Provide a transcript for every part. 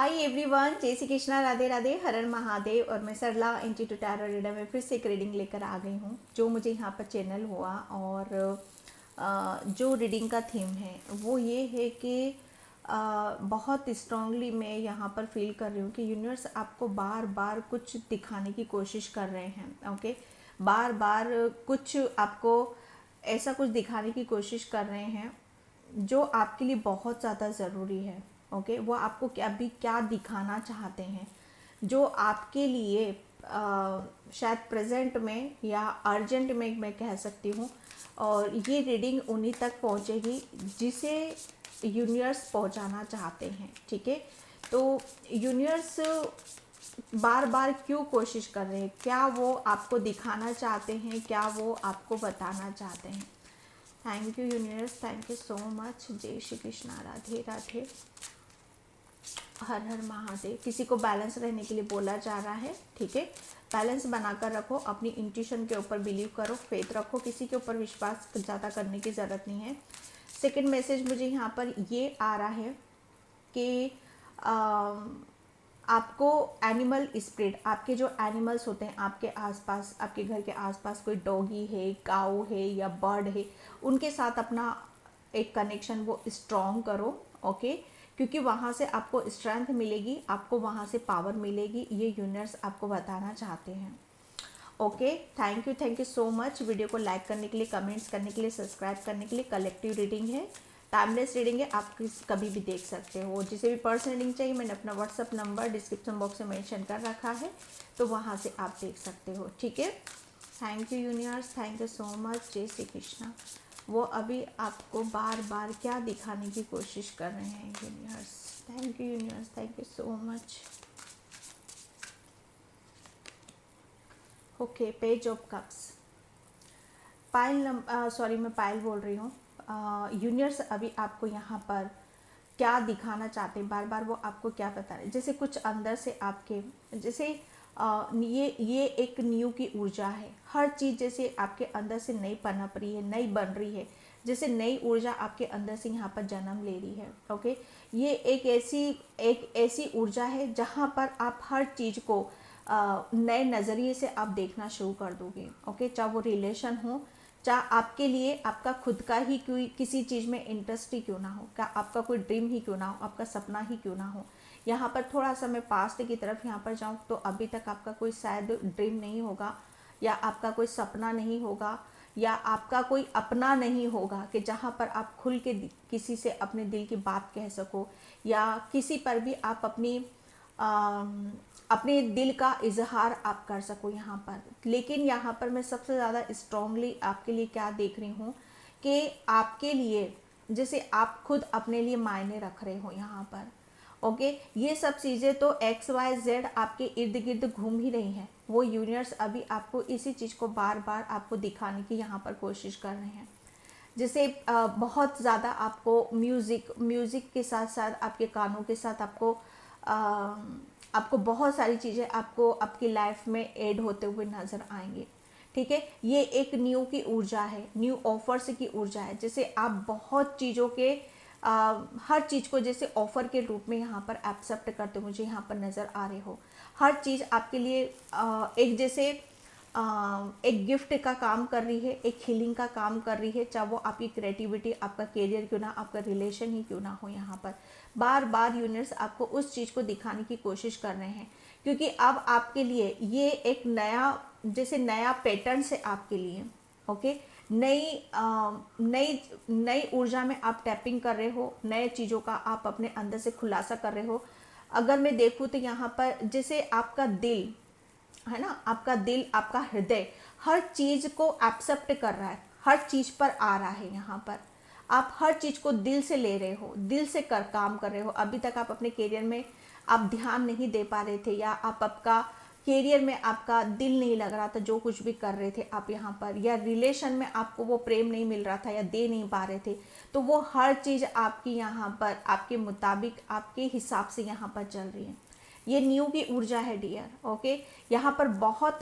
Hi everyone, जय श्री कृष्णा, राधे राधे, हर हर महादेव। और मैं सरला इंस्टीट्यूट टैरो रीडर में फिर से एक रीडिंग लेकर आ गई हूँ। जो मुझे यहाँ पर चैनल हुआ और जो रीडिंग का थीम है वो ये है कि बहुत स्ट्रांगली मैं यहाँ पर फील कर रही हूँ कि यूनिवर्स आपको बार बार कुछ दिखाने की कोशिश कर रहे हैं। ओके, बार बार कुछ आपको ऐसा कुछ दिखाने की कोशिश कर रहे हैं जो आपके लिए बहुत ज़्यादा ज़रूरी है। ओके, वो आपको क्या अभी क्या दिखाना चाहते हैं जो आपके लिए शायद प्रेजेंट में या अर्जेंट में मैं कह सकती हूँ। और ये रीडिंग उन्हीं तक पहुँचेगी जिसे यूनिवर्स पहुँचाना चाहते हैं। ठीक है, तो यूनिवर्स बार बार क्यों कोशिश कर रहे हैं, क्या वो आपको दिखाना चाहते हैं, क्या वो आपको बताना चाहते हैं। Thank you universe, thank you so much. जय श्री कृष्णा, राधे राधे, हर हर महादेव। किसी को बैलेंस रहने के लिए बोला जा रहा है। ठीक है, बैलेंस बनाकर रखो, अपनी इंट्यूशन के ऊपर बिलीव करो, फेथ रखो, किसी के ऊपर विश्वास ज़्यादा करने की ज़रूरत नहीं है। सेकंड मैसेज मुझे यहाँ पर ये आ रहा है कि आपको एनिमल स्पिरिट, आपके जो एनिमल्स होते हैं आपके आसपास, आपके घर के आसपास कोई डॉगी है, काऊ है या बर्ड है, उनके साथ अपना एक कनेक्शन वो स्ट्रॉन्ग करो। ओके, क्योंकि वहाँ से आपको स्ट्रेंथ मिलेगी, आपको वहाँ से पावर मिलेगी, ये यूनिवर्स आपको बताना चाहते हैं। Okay, thank you so much. Video को लाइक करने के लिए, कमेंट्स करने के लिए, सब्सक्राइब करने के लिए। कलेक्टिव रीडिंग है, टाइमलेस रीडिंग है, आप कभी भी देख सकते हो। जिसे भी पर्सनल रीडिंग चाहिए मैंने अपना व्हाट्सअप नंबर डिस्क्रिप्शन बॉक्स में मेंशन कर रखा है, तो वहाँ से आप देख सकते हो। ठीक है, thank you universe, thank you so much. जय श्री कृष्णा। वो अभी आपको बार बार क्या दिखाने की कोशिश कर रहे हैं universe. Thank you universe, thank you so much. Okay, page of cups, sorry मैं पायल बोल रही हूँ। यूनिवर्स अभी आपको यहाँ पर क्या दिखाना चाहते हैं, बार बार वो आपको क्या बता रहे हैं। जैसे कुछ अंदर से आपके, जैसे ये एक न्यू की ऊर्जा है। हर चीज़ जैसे आपके अंदर से नई पनप रही है, नई बन रही है, जैसे नई ऊर्जा आपके अंदर से यहाँ पर जन्म ले रही है। ओके, ये एक ऐसी ऊर्जा है जहाँ पर आप हर चीज़ को नए नज़रिए से आप देखना शुरू कर दोगे। ओके, चाहे वो रिलेशन हो, चाहे आपके लिए आपका खुद का ही कोई किसी चीज़ में इंटरेस्ट ही क्यों ना हो, क्या आपका कोई ड्रीम ही क्यों ना हो, आपका सपना ही क्यों ना हो। यहाँ पर थोड़ा सा मैं पास्ट की तरफ यहाँ पर जाऊँ तो अभी तक आपका कोई शायद ड्रीम नहीं होगा, या आपका कोई सपना नहीं होगा, या आपका कोई अपना नहीं होगा कि जहाँ पर आप खुल के किसी से अपने दिल की बात कह सको, या किसी पर भी आप अपने दिल का इजहार आप कर सको यहाँ पर। लेकिन यहाँ पर मैं सबसे ज़्यादा स्ट्रांगली आपके लिए क्या देख रही हूँ कि आपके लिए जैसे आप खुद अपने लिए मायने रख रहे हो यहाँ पर। ओके, ये सब चीज़ें तो XYZ आपके इर्द गिर्द घूम ही रही हैं। वो यूनिवर्स अभी आपको इसी चीज़ को बार बार आपको दिखाने की यहाँ पर कोशिश कर रहे हैं। जैसे बहुत ज़्यादा आपको म्यूज़िक के साथ साथ आपके कानों के साथ आपको बहुत सारी चीज़ें आपको आपकी लाइफ में ऐड होते हुए नज़र आएंगे। ठीक है, ये एक न्यू की ऊर्जा है, न्यू ऑफर्स की ऊर्जा है। जैसे आप बहुत चीज़ों के हर चीज़ को जैसे ऑफर के रूप में यहाँ पर एक्सेप्ट करते हो, मुझे यहाँ पर नज़र आ रहे हो। हर चीज़ आपके लिए एक जैसे एक गिफ्ट का काम कर रही है, एक हीलिंग का काम कर रही है, चाहे वो आपकी क्रिएटिविटी, आपका करियर क्यों ना, आपका रिलेशन ही क्यों ना हो। यहाँ पर बार बार यूनिवर्स आपको उस चीज़ को दिखाने की कोशिश कर रहे हैं, क्योंकि अब आपके लिए ये एक नया जैसे नया पैटर्न है आपके लिए। ओके, नई नई ऊर्जा में आप टैपिंग कर रहे हो, नए चीज़ों का आप अपने अंदर से खुलासा कर रहे हो। अगर मैं देखूँ तो यहाँ पर जैसे आपका दिल है ना, आपका दिल, आपका हृदय हर चीज़ को एक्सेप्ट कर रहा है, हर चीज़ पर आ रहा है। यहाँ पर आप हर चीज़ को दिल से ले रहे हो, दिल से काम कर रहे हो। अभी तक आप अपने करियर में आप ध्यान नहीं दे पा रहे थे, या आपका करियर में आपका दिल नहीं लग रहा था, जो कुछ भी कर रहे थे आप यहाँ पर, या रिलेशन में आपको वो प्रेम नहीं मिल रहा था या दे नहीं पा रहे थे, तो वो हर चीज़ आपकी यहाँ पर आपके मुताबिक, आपके हिसाब से यहाँ पर चल रही है। ये न्यू की ऊर्जा है डियर। ओके, यहाँ पर बहुत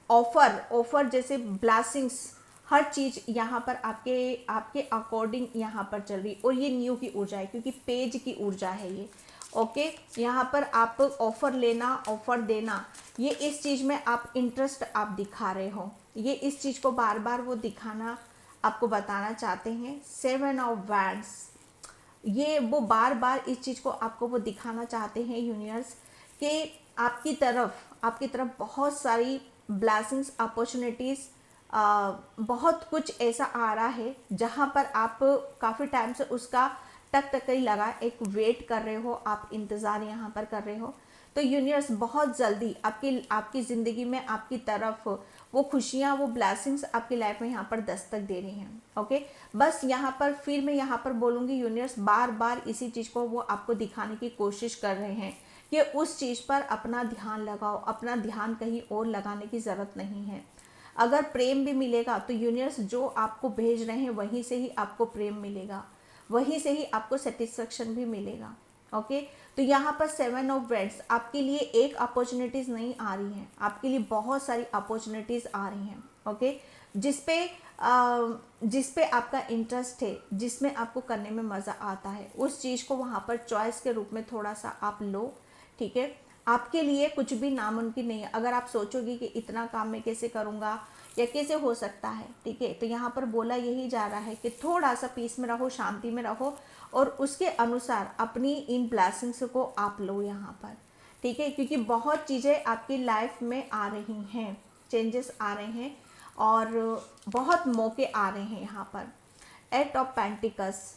ऑफर जैसे ब्लेसिंग्स, हर चीज़ यहाँ पर आपके अकॉर्डिंग यहाँ पर चल रही, और ये न्यू की ऊर्जा है क्योंकि पेज की ऊर्जा है ये। ओके, यहाँ पर आप ऑफर लेना, ऑफर देना, ये इस चीज़ में आप इंटरेस्ट आप दिखा रहे हो, ये इस चीज़ को बार बार वो दिखाना आपको बताना चाहते हैं। 7 ऑफ वैंड्स, ये वो बार बार इस चीज़ को आपको वो दिखाना चाहते हैं यूनिवर्स कि आपकी तरफ बहुत सारी ब्लेसिंग्स, अपॉर्चुनिटीज़, बहुत कुछ ऐसा आ रहा है जहाँ पर आप काफ़ी टाइम से उसका टकटकी लगा एक वेट कर रहे हो, आप इंतज़ार यहाँ पर कर रहे हो। तो यूनिवर्स बहुत जल्दी आपकी ज़िंदगी में आपकी तरफ वो खुशियाँ, वो ब्लेसिंग्स आपकी लाइफ में यहाँ पर दस्तक दे रही हैं। ओके, बस यहाँ पर फिर मैं यहाँ पर बोलूँगी, यूनिवर्स बार बार इसी चीज़ को वो आपको दिखाने की कोशिश कर रहे हैं कि उस चीज़ पर अपना ध्यान लगाओ, अपना ध्यान कहीं और लगाने की ज़रूरत नहीं है। अगर प्रेम भी मिलेगा तो यूनिवर्स जो आपको भेज रहे हैं वहीं से ही आपको प्रेम मिलेगा, वहीं से ही आपको सेटिस्फेक्शन भी मिलेगा। ओके, तो यहाँ पर 7 ऑफ वैंड्स आपके लिए एक अपॉर्चुनिटीज़ नहीं आ रही हैं, आपके लिए बहुत सारी अपॉर्चुनिटीज़ आ रही हैं। ओके, जिस पे आपका इंटरेस्ट है, जिसमें आपको करने में मज़ा आता है, उस चीज़ को वहाँ पर चॉइस के रूप में थोड़ा सा आप लो। ठीक है, आपके लिए कुछ भी नामुमकिन नहीं है। अगर आप सोचोगे कि इतना काम मैं कैसे करूँगा या कैसे हो सकता है, ठीक है, तो यहाँ पर बोला यही जा रहा है कि थोड़ा सा पीस में रहो, शांति में रहो और उसके अनुसार अपनी इन ब्लेसिंग्स को आप लो यहाँ पर। ठीक है, क्योंकि बहुत चीज़ें आपकी लाइफ में आ रही हैं, चेंजेस आ रहे हैं और बहुत मौके आ रहे हैं यहाँ पर। 8 ऑफ पेंटिकल्स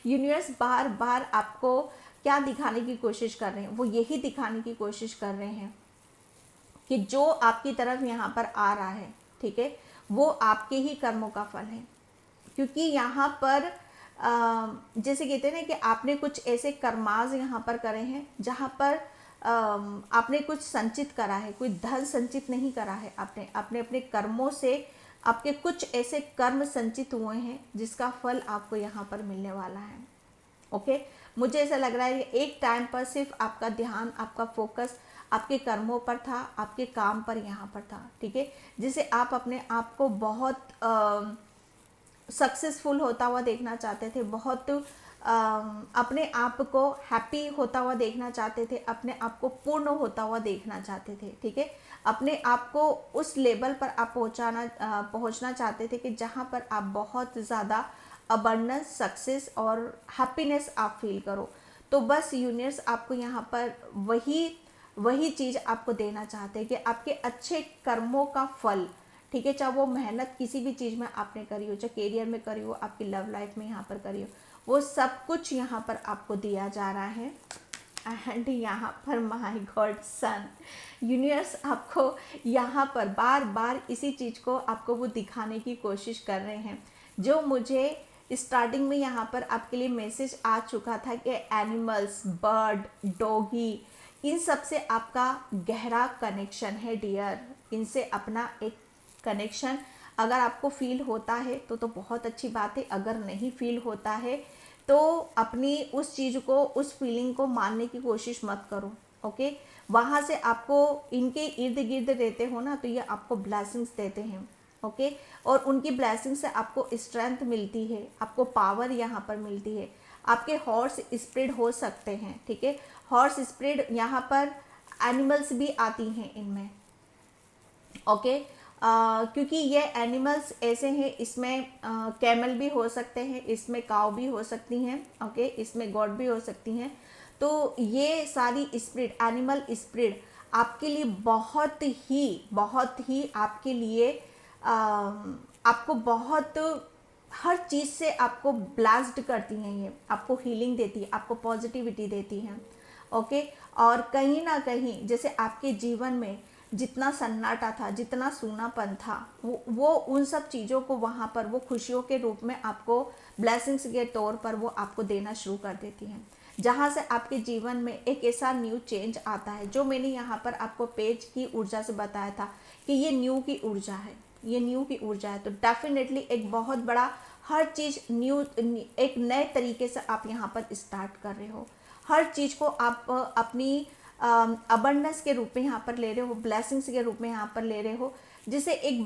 यूनिवर्स बार बार आपको क्या दिखाने की कोशिश कर रहे हैं, वो यही दिखाने की कोशिश कर रहे हैं कि जो आपकी तरफ यहाँ पर आ रहा है, ठीक है, वो आपके ही कर्मों का फल है। क्योंकि यहाँ पर जैसे कहते हैं ना कि आपने कुछ ऐसे कर्माज यहाँ पर करे हैं जहाँ पर आपने कुछ संचित करा है, कोई धन संचित नहीं करा है, आपने अपने कर्मों से आपके कुछ ऐसे कर्म संचित हुए हैं जिसका फल आपको यहाँ पर मिलने वाला है। ओके, मुझे ऐसा लग रहा है कि एक टाइम पर सिर्फ आपका ध्यान, आपका फोकस आपके कर्मों पर था, आपके काम पर यहाँ पर था। ठीक है, जिसे आप अपने आप को बहुत सक्सेसफुल होता हुआ देखना चाहते थे, बहुत अपने आप को हैप्पी होता हुआ देखना चाहते थे, अपने आप को पूर्ण होता हुआ देखना चाहते थे। ठीक है, अपने आप को उस लेवल पर आप पहुंचना चाहते थे कि जहां पर आप बहुत ज़्यादा अबंडेंस, सक्सेस और हैप्पीनेस आप फील करो। तो बस यूनिवर्स आपको यहाँ पर वही चीज़ आपको देना चाहते हैं कि आपके अच्छे कर्मों का फल, ठीक है, चाहे वो मेहनत किसी भी चीज़ में आपने करी हो, चाहे करियर में करी हो, आपकी लव लाइफ में यहाँ पर करी हो, वो सब कुछ यहाँ पर आपको दिया जा रहा है। एंड यहाँ पर माय गॉड सन, यूनिवर्स आपको यहाँ पर बार बार इसी चीज़ को आपको वो दिखाने की कोशिश कर रहे हैं जो मुझे स्टार्टिंग में यहाँ पर आपके लिए मैसेज आ चुका था कि एनिमल्स, बर्ड, डॉगी, इन सब से आपका गहरा कनेक्शन है डियर। इनसे अपना एक कनेक्शन अगर आपको फील होता है तो बहुत अच्छी बात है, अगर नहीं फील होता है तो अपनी उस चीज़ को, उस फीलिंग को मानने की कोशिश मत करो। ओके, वहाँ से आपको इनके इर्द गिर्द रहते हो ना, तो ये आपको ब्लेसिंग्स देते हैं। ओके, और उनकी ब्लेसिंग से आपको स्ट्रेंथ मिलती है, आपको पावर यहाँ पर मिलती है, आपके हॉर्स स्प्रिड हो सकते हैं। ठीक है, हॉर्स स्प्रिड यहाँ पर एनिमल्स भी आती हैं इनमें। ओके, क्योंकि ये एनिमल्स ऐसे हैं, इसमें कैमल भी हो सकते हैं, इसमें काव भी हो सकती हैं, ओके, इसमें गॉड भी हो सकती हैं। तो ये सारी स्प्रिट, एनिमल स्प्रिट आपके लिए बहुत ही आपके लिए आपको बहुत हर चीज़ से आपको ब्लास्ट करती हैं, ये आपको हीलिंग देती है, आपको पॉजिटिविटी देती हैं। ओके, और कहीं ना कहीं जैसे आपके जीवन में जितना सन्नाटा था, जितना सूनापन था, वो उन सब चीज़ों को वहाँ पर वो खुशियों के रूप में आपको ब्लेसिंग्स के तौर पर वो आपको देना शुरू कर देती हैं, जहाँ से आपके जीवन में एक ऐसा न्यू चेंज आता है जो मैंने यहाँ पर आपको पेज की ऊर्जा से बताया था कि ये न्यू की ऊर्जा है, ये न्यू की ऊर्जा है। तो डेफिनेटली एक बहुत बड़ा हर चीज़ न्यू, एक नए तरीके से आप यहाँ पर स्टार्ट कर रहे हो, हर चीज़ को आप अपनी अबंडेंस के रूप में यहाँ पर ले रहे हो, ब्लेसिंग्स के रूप में यहाँ पर ले रहे हो। जिसे एक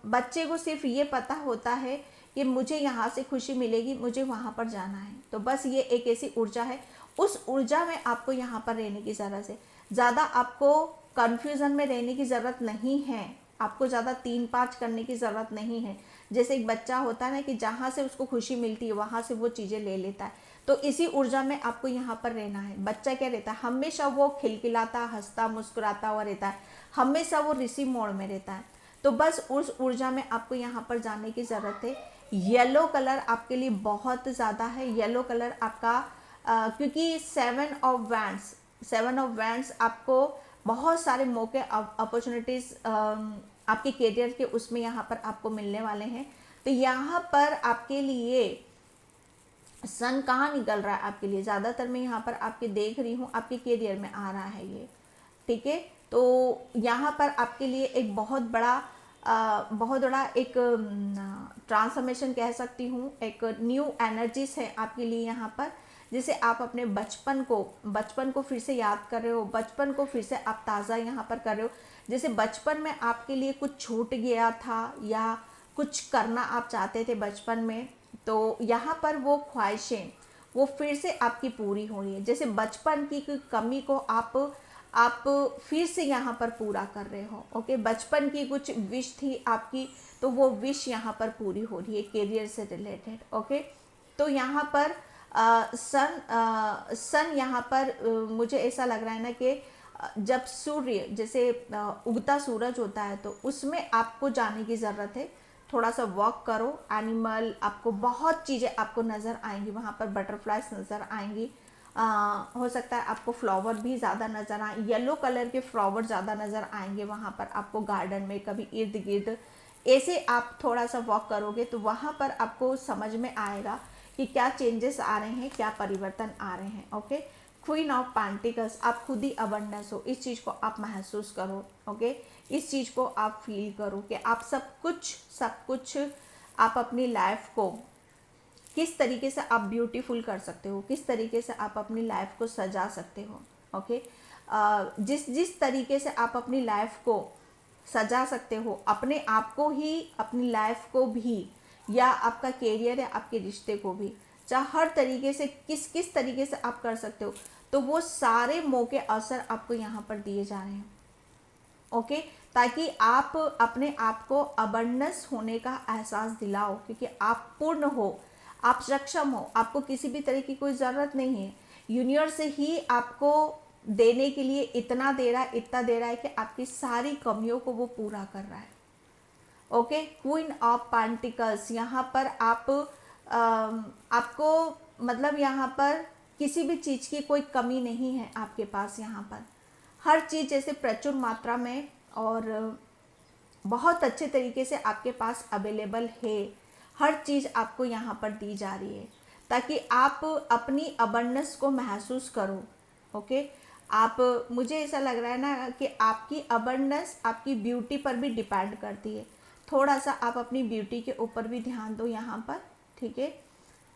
बच्चे को सिर्फ ये पता होता है कि मुझे यहाँ से खुशी मिलेगी, मुझे वहाँ पर जाना है। तो बस ये एक ऐसी ऊर्जा है, उस ऊर्जा में आपको यहाँ पर रहने की ज़रूरत है। ज़्यादा आपको कन्फ्यूज़न में रहने की ज़रूरत नहीं है, आपको ज़्यादा 3-5 करने की ज़रूरत नहीं है। जैसे एक बच्चा होता है ना कि जहाँ से उसको खुशी मिलती है वहाँ से वो चीज़ें ले लेता है, तो इसी ऊर्जा में आपको यहाँ पर रहना है। बच्चा क्या रहता है, हमेशा वो खिलखिलाता, हंसता, मुस्कुराता हुआ रहता है, हमेशा वो रिसीव मोड में रहता है। तो बस उस ऊर्जा में आपको यहाँ पर जाने की ज़रूरत है। येलो कलर आपके लिए बहुत ज़्यादा है। येलो कलर आपका क्योंकि 7 ऑफ वैंड्स आपको बहुत सारे मौके, अपॉर्चुनिटीज़ आपके करियर के उसमें यहाँ पर आपको मिलने वाले हैं। तो यहाँ पर आपके लिए सन कहाँ निकल रहा है आपके लिए, ज़्यादातर मैं यहाँ पर आपके देख रही हूँ आपके करियर में आ रहा है ये, ठीक है। तो यहाँ पर आपके लिए एक बहुत बड़ा एक ट्रांसफॉर्मेशन कह सकती हूँ, एक न्यू एनर्जीज है आपके लिए यहाँ पर। जैसे आप अपने बचपन को फिर से याद कर रहे हो, बचपन को फिर से आप ताज़ा यहाँ पर कर रहे हो। जैसे बचपन में आपके लिए कुछ छूट गया था या कुछ करना आप चाहते थे बचपन में, तो यहाँ पर वो ख्वाहिशें वो फिर से आपकी पूरी हो रही है। जैसे बचपन की कमी को आप फिर से यहाँ पर पूरा कर रहे हो। ओके, बचपन की कुछ विश थी आपकी, तो वो विश यहाँ पर पूरी हो रही है करियर से रिलेटेड। ओके, तो यहाँ पर सन यहाँ पर मुझे ऐसा लग रहा है ना कि जब सूर्य जैसे उगता सूरज होता है तो उसमें आपको जाने की ज़रूरत है। थोड़ा सा वॉक करो, एनिमल आपको बहुत चीज़ें आपको नज़र आएंगी, वहाँ पर बटरफ्लाइज नज़र आएंगी, हो सकता है आपको फ्लावर भी ज़्यादा नज़र आए, येलो कलर के फ्लावर ज़्यादा नज़र आएंगे वहाँ पर आपको गार्डन में, कभी इर्द गिर्द। ऐसे आप थोड़ा सा वॉक करोगे तो वहाँ पर आपको समझ में आएगा कि क्या चेंजेस आ रहे हैं, क्या परिवर्तन आ रहे हैं। ओके, क्वीन ऑफ पेंटिकल्स, आप खुद ही अबंडेंस हो, इस चीज़ को आप महसूस करो। ओके, इस चीज़ को आप फील करो कि आप सब कुछ आप अपनी लाइफ को किस तरीके से आप ब्यूटीफुल कर सकते हो, किस तरीके से आप अपनी लाइफ को सजा सकते हो। ओके, जिस तरीके से आप अपनी लाइफ को सजा सकते हो, अपने आप को ही, अपनी लाइफ को भी, या आपका कैरियर है, आपके रिश्ते को भी, चाहे हर तरीके से किस तरीके से आप कर सकते हो, तो वो सारे मौके अवसर आपको यहाँ पर दिए जा रहे हैं। ओके, ताकि आप अपने आप को अबंडेंस होने का एहसास दिलाओ, क्योंकि आप पूर्ण हो, आप सक्षम हो, आपको किसी भी तरह की कोई ज़रूरत नहीं है। यूनिवर्स ही आपको देने के लिए इतना दे रहा है कि आपकी सारी कमियों को वो पूरा कर रहा है। ओके, क्वीन ऑफ पेंटिकल्स, यहाँ पर आपको मतलब यहाँ पर किसी भी चीज़ की कोई कमी नहीं है आपके पास। यहाँ पर हर चीज़ जैसे प्रचुर मात्रा में और बहुत अच्छे तरीके से आपके पास अवेलेबल है। हर चीज़ आपको यहाँ पर दी जा रही है ताकि आप अपनी अबंडेंस को महसूस करो। ओके, मुझे ऐसा लग रहा है ना कि आपकी अबंडेंस आपकी ब्यूटी पर भी डिपेंड करती है। थोड़ा सा आप अपनी ब्यूटी के ऊपर भी ध्यान दो यहाँ पर, ठीक है।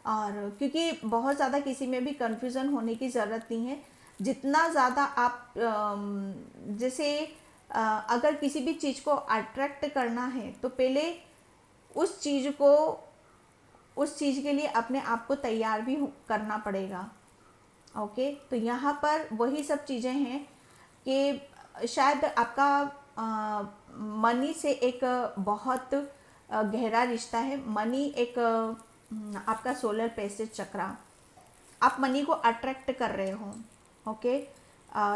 और क्योंकि बहुत ज़्यादा किसी में भी कन्फ्यूज़न होने की ज़रूरत नहीं है। जितना ज़्यादा आप जैसे अगर किसी भी चीज़ को अट्रैक्ट करना है तो पहले उस चीज़ के लिए अपने आप को तैयार भी करना पड़ेगा। ओके, तो यहाँ पर वही सब चीज़ें हैं कि शायद आपका मनी से एक बहुत गहरा रिश्ता है। मनी एक आपका सोलर पैसेज चक्रा, आप मनी को अट्रैक्ट कर रहे हो। ओके,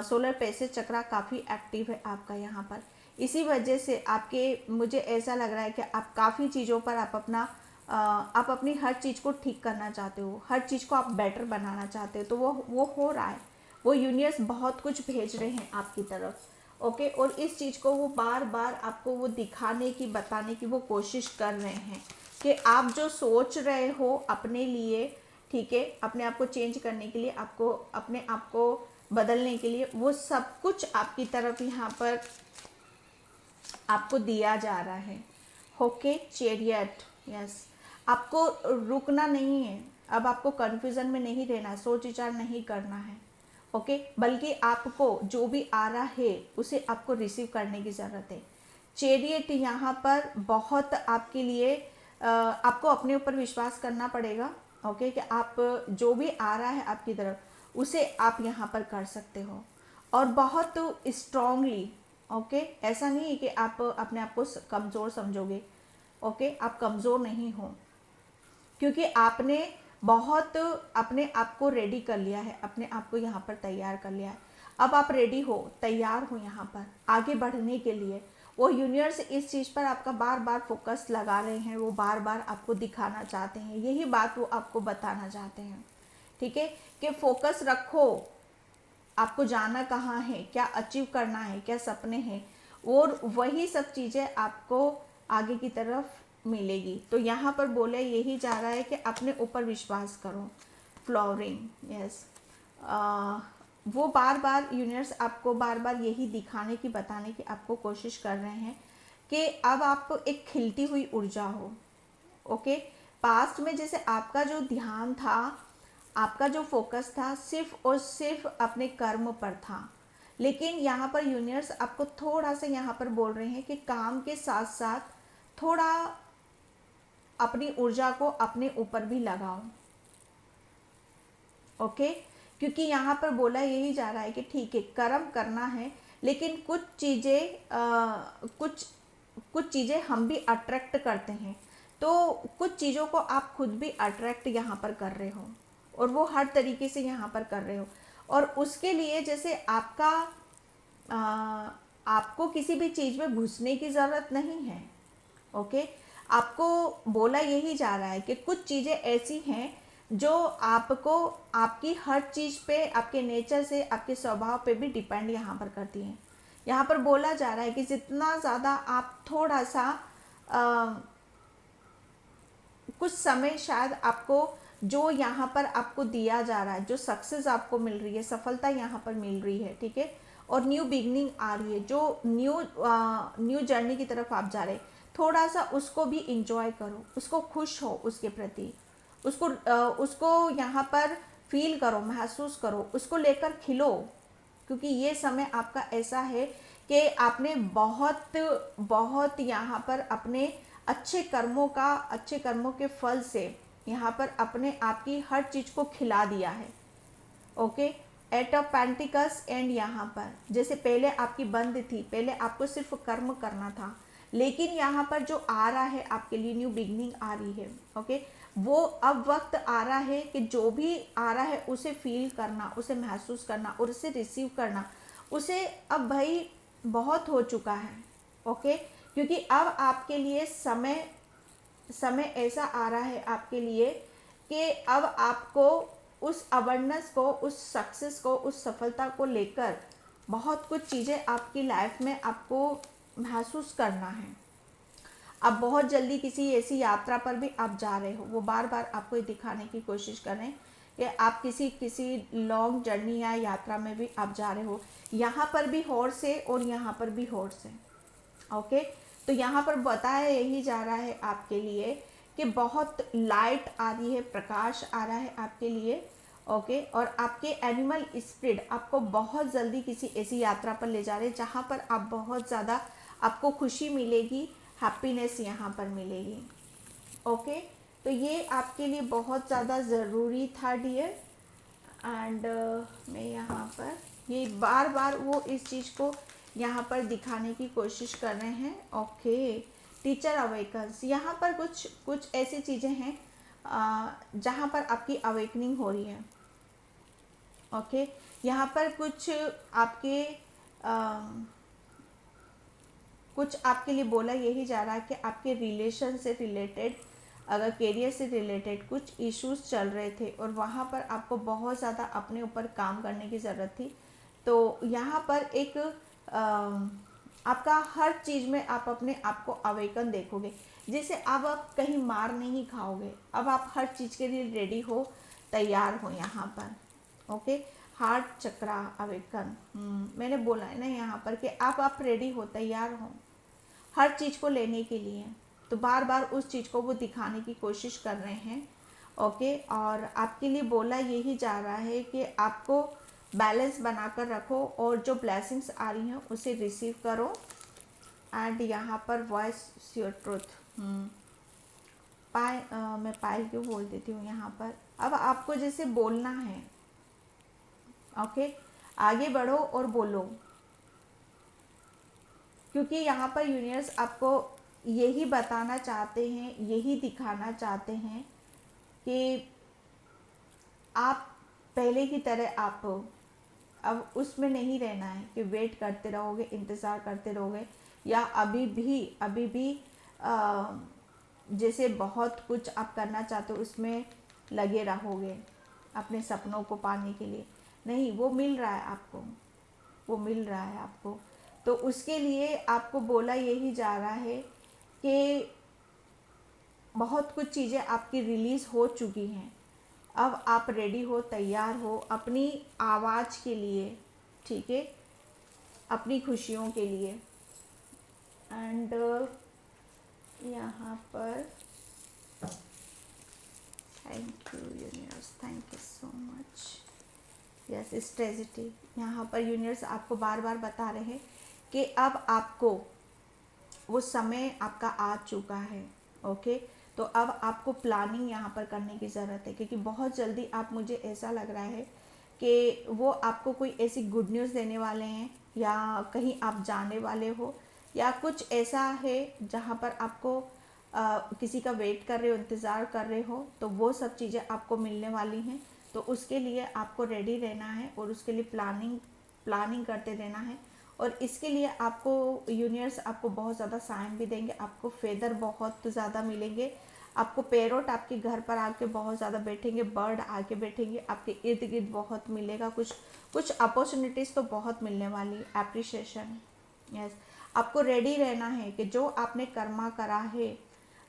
सोलर पैसेज चक्रा काफ़ी एक्टिव है आपका यहाँ पर। इसी वजह से मुझे ऐसा लग रहा है कि आप काफ़ी चीज़ों पर आप अपनी हर चीज़ को ठीक करना चाहते हो, हर चीज़ को आप बेटर बनाना चाहते हो। तो वो हो रहा है, वो यूनिवर्स बहुत कुछ भेज रहे हैं आपकी तरफ। ओके, और इस चीज़ को वो बार बार आपको वो दिखाने की, बताने की वो कोशिश कर रहे हैं कि आप जो सोच रहे हो अपने लिए, ठीक है, अपने आप को चेंज करने के लिए, आपको अपने आप को बदलने के लिए, वो सब कुछ आपकी तरफ यहाँ पर आपको दिया जा रहा है। ओके, चैरियट, यस, आपको रुकना नहीं है। अब आपको कन्फ्यूज़न में नहीं रहना, सोच विचार नहीं करना है। ओके, बल्कि आपको जो भी आ रहा है उसे आपको रिसीव करने की ज़रूरत है। चैरियट यहाँ पर बहुत आपके लिए आपको अपने ऊपर विश्वास करना पड़ेगा। ओके, कि आप जो भी आ रहा है आपकी तरफ उसे आप यहाँ पर कर सकते हो, और बहुत स्ट्रांगली। ओके, ऐसा नहीं है कि आप अपने आप को कमज़ोर समझोगे। ओके, आप कमज़ोर नहीं हो, क्योंकि आपने बहुत अपने आप को रेडी कर लिया है, अपने आप को यहाँ पर तैयार कर लिया है। अब आप रेडी हो, तैयार हो यहाँ पर आगे बढ़ने के लिए। वो यूनिवर्स इस चीज़ पर आपका बार बार फोकस लगा रहे हैं, वो बार बार आपको दिखाना चाहते हैं, यही बात वो आपको बताना चाहते हैं। ठीक है, कि फोकस रखो, आपको जाना कहाँ है, क्या अचीव करना है, क्या सपने हैं, और वही सब चीज़ें आपको आगे की तरफ मिलेगी। तो यहाँ पर बोले यही जा रहा है कि अपने ऊपर विश्वास करो। फ्लोरिंग, यस, वो बार बार यूनिवर्स आपको बार बार यही दिखाने की, बताने की आपको कोशिश कर रहे हैं कि अब आप एक खिलती हुई ऊर्जा हो। ओके, पास्ट में जैसे आपका जो ध्यान था, आपका जो फोकस था, सिर्फ और सिर्फ अपने कर्म पर था, लेकिन यहाँ पर यूनिवर्स आपको थोड़ा सा यहाँ पर बोल रहे हैं कि काम के साथ साथ थोड़ा अपनी ऊर्जा को अपने ऊपर भी लगाओ। ओके, क्योंकि यहाँ पर बोला यही जा रहा है कि ठीक है, कर्म करना है, लेकिन कुछ चीज़ें हम भी अट्रैक्ट करते हैं, तो कुछ चीज़ों को आप खुद भी अट्रैक्ट यहाँ पर कर रहे हो, और वो हर तरीके से यहाँ पर कर रहे हो। और उसके लिए जैसे आपको किसी भी चीज़ में घुसने की ज़रूरत नहीं है। ओके, आपको बोला यही जा रहा है कि कुछ चीज़ें ऐसी हैं जो आपको आपकी हर चीज़ पे, आपके नेचर से, आपके स्वभाव पे भी डिपेंड यहाँ पर करती हैं। यहाँ पर बोला जा रहा है कि जितना ज़्यादा आप थोड़ा सा कुछ समय शायद आपको जो यहाँ पर आपको दिया जा रहा है, जो सक्सेस आपको मिल रही है, सफलता यहाँ पर मिल रही है, ठीक है, और न्यू बिगनिंग आ रही है, जो न्यू जर्नी की तरफ आप जा रहे हैं, थोड़ा सा उसको भी इंजॉय करो, उसको खुश हो उसके प्रति, उसको यहाँ पर फील करो, महसूस करो, उसको लेकर खिलो। क्योंकि ये समय आपका ऐसा है कि आपने बहुत बहुत यहाँ पर अपने अच्छे कर्मों के फल से यहाँ पर अपने आप की हर चीज़ को खिला दिया है। Okay, eight of pentacles and यहाँ पर जैसे पहले आपकी बंद थी, पहले आपको सिर्फ कर्म करना था, लेकिन यहाँ पर जो आ रहा है आपके लिए न्यू बिगनिंग आ रही है। ओके, वो अब वक्त आ रहा है कि जो भी आ रहा है उसे फील करना, उसे महसूस करना और उसे रिसीव करना। उसे अब भाई बहुत हो चुका है। ओके, क्योंकि अब आपके लिए समय ऐसा आ रहा है आपके लिए कि अब आपको उस अवेयरनेस को, उस सक्सेस को, उस सफलता को लेकर बहुत कुछ चीज़ें आपकी लाइफ में आपको महसूस करना है। अब बहुत जल्दी किसी ऐसी यात्रा पर भी आप जा रहे हो, वो बार बार आपको दिखाने की कोशिश कर रहे हैं कि आप किसी लॉन्ग जर्नी या यात्रा में भी आप जा रहे हो। यहाँ पर भी हॉर्स है और यहाँ पर भी हॉर्स है। ओके, तो यहाँ पर बताया यही जा रहा है आपके लिए कि बहुत लाइट आ रही है, प्रकाश आ रहा है आपके लिए। ओके, और आपके एनिमल स्पिरिट आपको बहुत जल्दी किसी ऐसी यात्रा पर ले जा रहे हैं जहाँ पर आप बहुत ज़्यादा, आपको खुशी मिलेगी, हैप्पीनेस यहाँ पर मिलेगी। ओके, तो ये आपके लिए बहुत ज़्यादा ज़रूरी था डियर। एंड मैं यहाँ पर ये बार बार वो इस चीज़ को यहाँ पर दिखाने की कोशिश कर रहे हैं। ओके, टीचर अवेकन्स, यहाँ पर कुछ ऐसी चीज़ें हैं जहाँ पर आपकी अवेकनिंग हो रही है। ओके, यहाँ पर कुछ आपके लिए बोला यही जा रहा है कि आपके रिलेशन से रिलेटेड, अगर करियर से रिलेटेड कुछ इश्यूज चल रहे थे और वहाँ पर आपको बहुत ज़्यादा अपने ऊपर काम करने की ज़रूरत थी, तो यहाँ पर एक आपका हर चीज़ में आप अपने आप को अवेकन देखोगे, जिससे अब आप कहीं मार नहीं खाओगे। अब आप हर चीज़ के लिए रेडी हो, तैयार हो यहाँ पर। ओके, हार्ट चक्रा अवेकन, मैंने बोला है ना यहाँ पर कि आप रेडी हो, तैयार हो हर चीज़ को लेने के लिए। तो बार बार उस चीज़ को वो दिखाने की कोशिश कर रहे हैं। ओके, और आपके लिए बोला यही जा रहा है कि आपको बैलेंस बनाकर रखो और जो ब्लेसिंग्स आ रही हैं उसे रिसीव करो। एंड यहाँ पर वॉइस योर ट्रूथ, मैं पायल क्यों बोल देती हूँ यहाँ पर। अब आपको जैसे बोलना है, ओके, आगे बढ़ो और बोलो, क्योंकि यहाँ पर यूनिवर्स आपको यही बताना चाहते हैं, यही दिखाना चाहते हैं कि आप पहले की तरह आप अब उसमें नहीं रहना है कि वेट करते रहोगे, इंतज़ार करते रहोगे, या अभी भी जैसे बहुत कुछ आप करना चाहते हो उसमें लगे रहोगे अपने सपनों को पाने के लिए। नहीं, वो मिल रहा है आपको, वो मिल रहा है आपको। तो उसके लिए आपको बोला यही जा रहा है कि बहुत कुछ चीज़ें आपकी रिलीज़ हो चुकी हैं, अब आप रेडी हो, तैयार हो अपनी आवाज़ के लिए, ठीक है, अपनी खुशियों के लिए। एंड यहाँ पर thank you universe, thank you so much. Yes, strategy, यहाँ पर यूनिवर्स आपको बार बार बता रहे हैं कि अब आपको वो समय आपका आ चुका है, ओके। तो अब आपको प्लानिंग यहाँ पर करने की ज़रूरत है, क्योंकि बहुत जल्दी आप, मुझे ऐसा लग रहा है कि वो आपको कोई ऐसी गुड न्यूज़ देने वाले हैं, या कहीं आप जाने वाले हो, या कुछ ऐसा है जहाँ पर आपको किसी का वेट कर रहे हो, इंतज़ार कर रहे हो, तो वो सब चीज़ें आपको मिलने वाली हैं। तो उसके लिए आपको रेडी रहना है और उसके लिए प्लानिंग करते रहना है। और इसके लिए आपको यूनिवर्स आपको बहुत ज़्यादा साइन भी देंगे, आपको फेदर बहुत ज़्यादा मिलेंगे, आपको पैरोट आपके घर पर आके बहुत ज़्यादा बैठेंगे, बर्ड आके बैठेंगे, आपके इर्द गिर्द बहुत मिलेगा, कुछ अपॉर्चुनिटीज़ तो बहुत मिलने वाली, एप्रिशिएशन। यस, आपको रेडी रहना है कि जो आपने कर्मा करा है,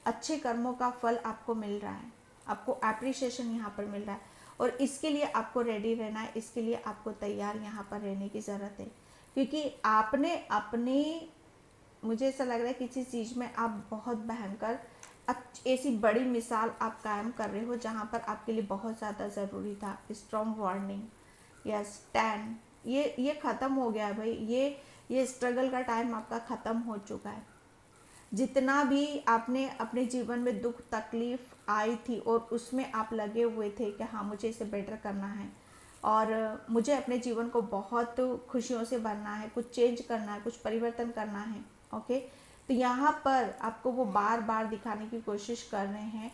अच्छे कर्मों का फल आपको मिल रहा है, आपको एप्रिशिएशन यहाँ पर मिल रहा है। और इसके लिए आपको रेडी रहना है, इसके लिए आपको तैयार यहाँ पर रहने की ज़रूरत है, क्योंकि आपने अपने, मुझे ऐसा लग रहा है किसी चीज़ में आप बहुत भयंकर ऐसी बड़ी मिसाल आप कायम कर रहे हो जहाँ पर आपके लिए बहुत ज़्यादा ज़रूरी था। स्ट्रॉन्ग वार्निंग, यस, 10, ये ख़त्म हो गया है भाई, ये स्ट्रगल का टाइम आपका ख़त्म हो चुका है। जितना भी आपने अपने जीवन में दुख तकलीफ आई थी और उसमें आप लगे हुए थे कि हाँ मुझे इसे बेटर करना है और मुझे अपने जीवन को बहुत खुशियों से भरना है, कुछ चेंज करना है, कुछ परिवर्तन करना है, ओके। तो यहाँ पर आपको वो बार बार दिखाने की कोशिश कर रहे हैं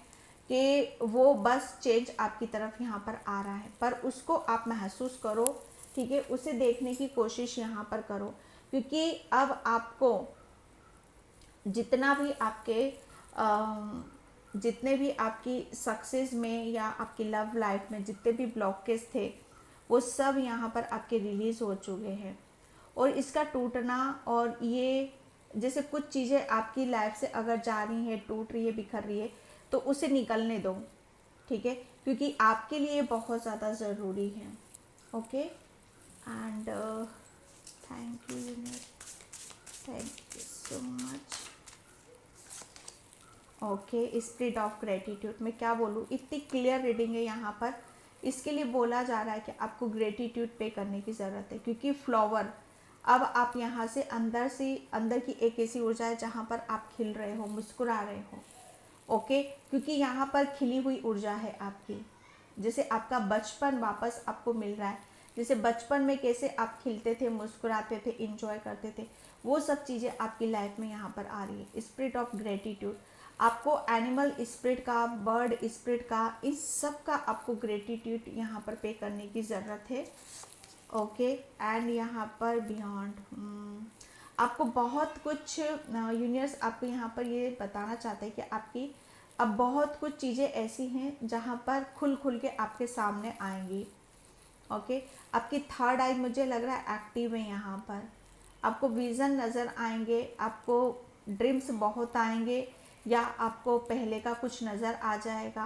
कि वो बस चेंज आपकी तरफ यहाँ पर आ रहा है, पर उसको आप महसूस करो, ठीक है, उसे देखने की कोशिश यहाँ पर करो, क्योंकि अब आपको जितना भी आपके जितने भी आपकी सक्सेस में या आपकी लव लाइफ में जितने भी ब्लॉकेज थे, वो सब यहाँ पर आपके रिलीज़ हो चुके हैं। और इसका टूटना, और ये जैसे कुछ चीज़ें आपकी लाइफ से अगर जा रही है, टूट रही है, बिखर रही है, तो उसे निकलने दो, ठीक है, क्योंकि आपके लिए बहुत ज़्यादा ज़रूरी है, okay. And thank you universe, thank you so much. Okay, spirit of gratitude, मैं क्या बोलूँ, इतनी क्लियर रीडिंग है यहाँ पर। इसके लिए बोला जा रहा है कि आपको ग्रेटिट्यूड पे करने की ज़रूरत है, क्योंकि फ्लावर, अब आप यहाँ से अंदर की एक ऐसी ऊर्जा है जहाँ पर आप खिल रहे हो, मुस्कुरा रहे हो, ओके, क्योंकि यहाँ पर खिली हुई ऊर्जा है आपकी, जैसे आपका बचपन वापस आपको मिल रहा है, जैसे बचपन में कैसे आप खिलते थे, मुस्कुराते थे, इंजॉय करते थे, वो सब चीज़ें आपकी लाइफ में यहाँ पर आ रही है। स्पिरिट ऑफ ग्रेटिट्यूड, आपको एनिमल स्पिरिट का, बर्ड स्पिरिट का, इस सब का आपको ग्रेटिट्यूड यहाँ पर पे करने की ज़रूरत है, ओके। एंड यहाँ पर बियॉन्ड, आपको बहुत कुछ यूनिवर्स आपको यहाँ पर ये बताना चाहते हैं कि आपकी अब बहुत कुछ चीज़ें ऐसी हैं जहाँ पर खुल के आपके सामने आएंगी, ओके। आपकी थर्ड आई मुझे लग रहा है एक्टिव है यहाँ पर, आपको विज़न नज़र आएंगे, आपको ड्रीम्स बहुत आएंगे, या आपको पहले का कुछ नज़र आ जाएगा,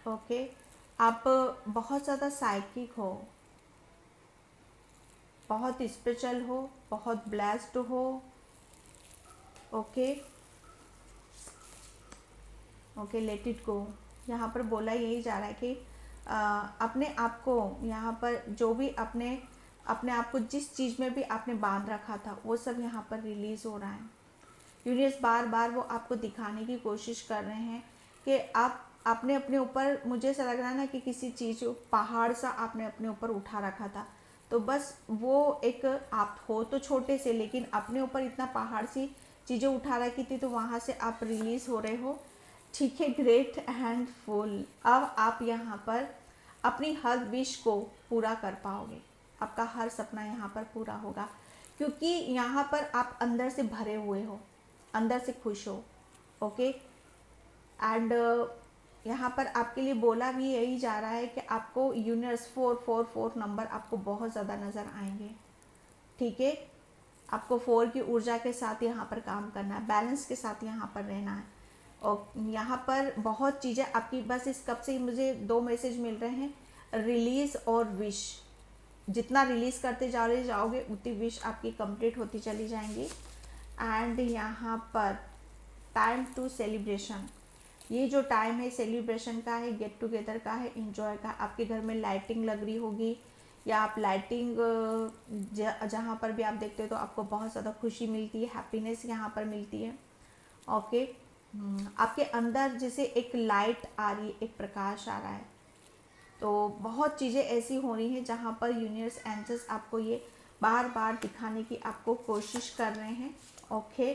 ओके। आप बहुत ज़्यादा साइकिक हो, बहुत स्पिरिचुअल हो, बहुत ब्लेस्ड हो, okay. Okay, let it go, यहाँ पर बोला यही जा रहा है कि अपने आप को यहाँ पर जो भी अपने अपने आप को जिस चीज़ में भी आपने बांध रखा था वो सब यहाँ पर रिलीज़ हो रहा है। यूनिवर्स बार बार वो आपको दिखाने की कोशिश कर रहे हैं कि आपने अपने ऊपर, मुझे ऐसा लग रहा है ना कि किसी चीज़ पहाड़ सा आपने अपने ऊपर उठा रखा था। तो बस वो एक, आप हो तो छोटे से लेकिन अपने ऊपर इतना पहाड़ सी चीज़ें उठा रखी थी, तो वहाँ से आप रिलीज़ हो रहे हो। ठीक है, ग्रेट एंड फुल। अब आप यहाँ पर अपनी हर विश को पूरा कर पाओगे, आपका हर सपना यहाँ पर पूरा होगा, क्योंकि यहाँ पर आप अंदर से भरे हुए हो, अंदर से खुश हो। ओके। एंड यहाँ पर आपके लिए बोला भी यही जा रहा है कि आपको यूनिवर्स 444 नंबर आपको बहुत ज़्यादा नज़र आएंगे। ठीक है, आपको 4 की ऊर्जा के साथ यहाँ पर काम करना है, बैलेंस के साथ यहाँ पर रहना है। और यहाँ पर बहुत चीज़ें आपकी, बस इस कब से मुझे 2 मैसेज मिल रहे हैं, रिलीज़ और विश। जितना रिलीज़ करते जाओगे उतनी विश आपकी कंप्लीट होती चली जाएंगी। एंड यहाँ पर टाइम टू सेलिब्रेशन, ये जो टाइम है सेलिब्रेशन का है, गेट टुगेदर का है, इंजॉय का। आपके घर में लाइटिंग लग रही होगी, या आप लाइटिंग जहाँ पर भी आप देखते हो तो आपको बहुत ज़्यादा खुशी मिलती है, हैप्पीनेस यहाँ पर मिलती है। ओके। आपके अंदर जैसे एक लाइट आ रही है, एक प्रकाश आ रहा है। तो बहुत चीज़ें ऐसी हो रही हैं जहाँ पर यूनिवर्स एंजल्स आपको ये बार बार दिखाने की आपको कोशिश कर रहे हैं। ओके।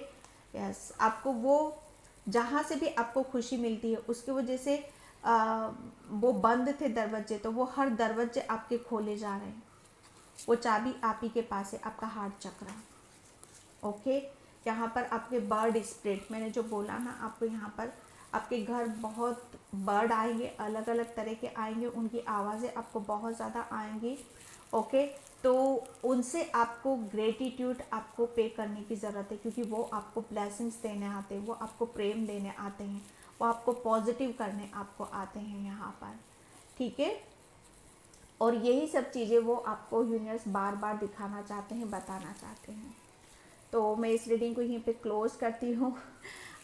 यस, आपको वो जहाँ से भी आपको खुशी मिलती है उसकी वजह से वो बंद थे दरवाजे, तो वो हर दरवाजे आपके खोले जा रहे हैं। वो चाबी आप ही के पास है, आपका हार्ट चक्र। ओके। यहाँ पर आपके बर्ड स्प्रिट, मैंने जो बोला ना आपको, यहाँ पर आपके घर बहुत बर्ड आएंगे, अलग अलग तरह के आएंगे, उनकी आवाज़ें आपको बहुत ज़्यादा आएंगी। ओके। तो उनसे आपको ग्रेटिट्यूड आपको पे करने की ज़रूरत है, क्योंकि वो आपको ब्लेसिंग्स देने आते हैं, वो आपको प्रेम देने आते हैं, वो आपको पॉजिटिव करने आपको आते हैं यहाँ पर। ठीक है। और यही सब चीज़ें वो आपको यूनिवर्स बार बार दिखाना चाहते हैं, बताना चाहते हैं। तो मैं इस रीडिंग को यहीं पे क्लोज़ करती हूँ।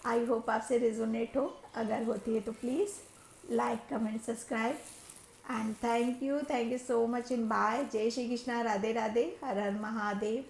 आई होप आपसे रिजोनेट हो, अगर होती है तो please like comment subscribe and thank you so much in by. जय श्री कृष्णा, राधे राधे, हर हर महादेव।